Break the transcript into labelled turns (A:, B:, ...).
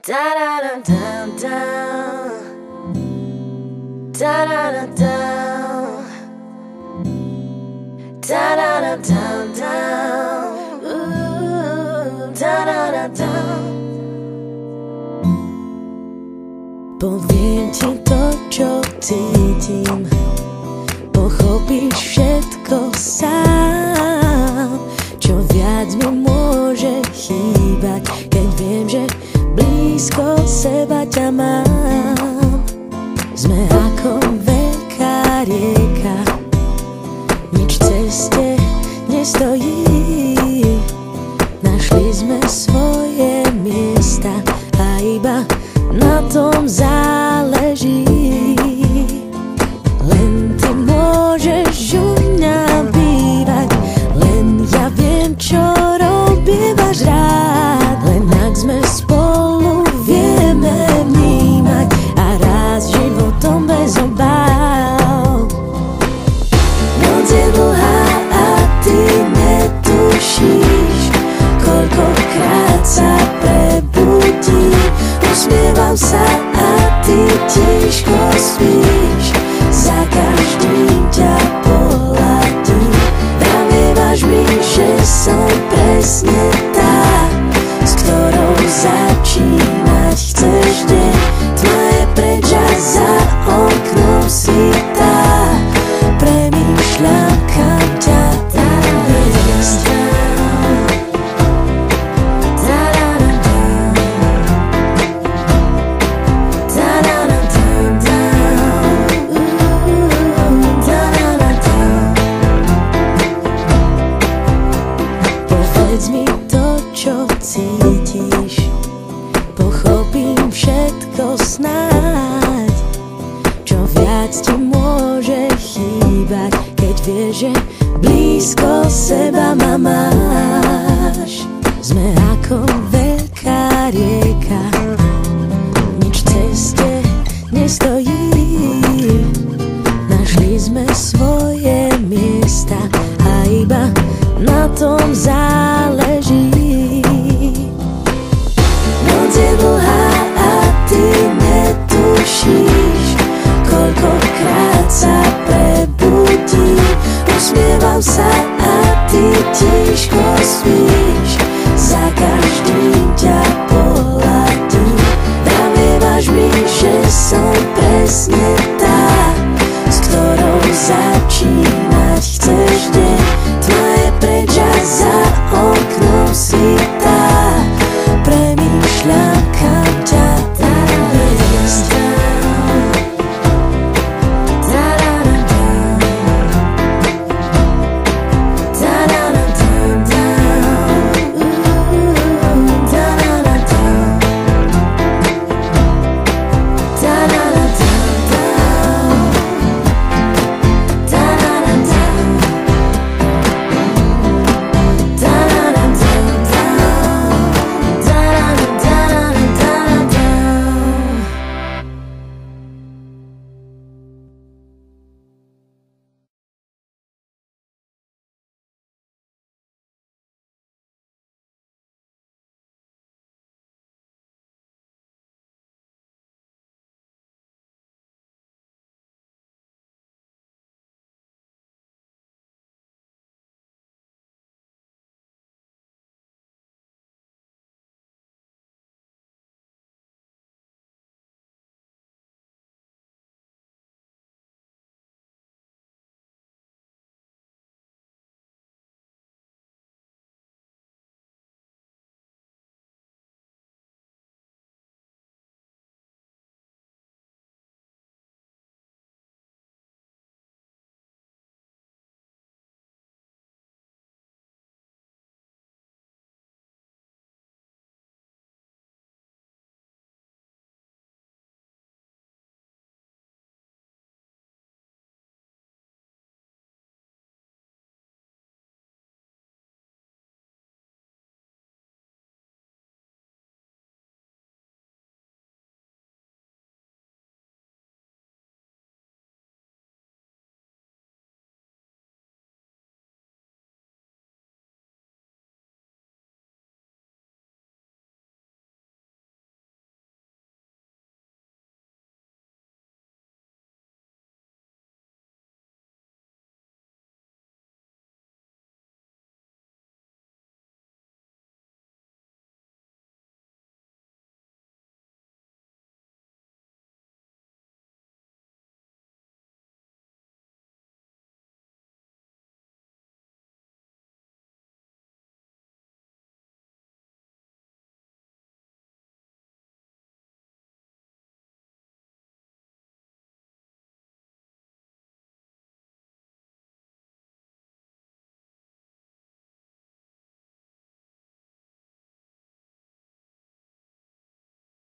A: Da da da da da. Da da da da. Da da da da da. Da da da da. Poviem ti to, čo cítim, pochopíš všetko sám. Čo viac mi môže chýbať, keď viem, že blízko seba ťa mám. Sme ako veľká rieka, nič ceste nestojí. Našli sme svoje miesta a iba na tom záleží. Len ty môžeš u mňa bývať, len ja viem, čo robívaš rád. Len ak sme spolu, vieme vnímať a rásť životom bez obáv. Noc je dlhá a ty netušíš, koľkokrát sa prebudím. Usmievam sa a ty tiško spíš, za každým ťa pohľadím. Pravievaš mi, že som presne tá, s ktorou začínať chceš deň. Tma je preč a za oknom svitá, premýšľam, kam ťa tá hviezda. Povedz mi to, čo cítiš, pochopím všetko snáď. Čo viac ti môže chýbať, keď vieš, že blízko seba ma máš. Sme ako veľká rieka, nič ceste nestojí. Našli sme svoje miesta a iba na tom záleží. Noc je dlhá a ty netušíš, koľkokrát sa prebudím. Usmievam sa a ty tiško spíš, za každým ťa pohľadím. Pravievaš mi, že som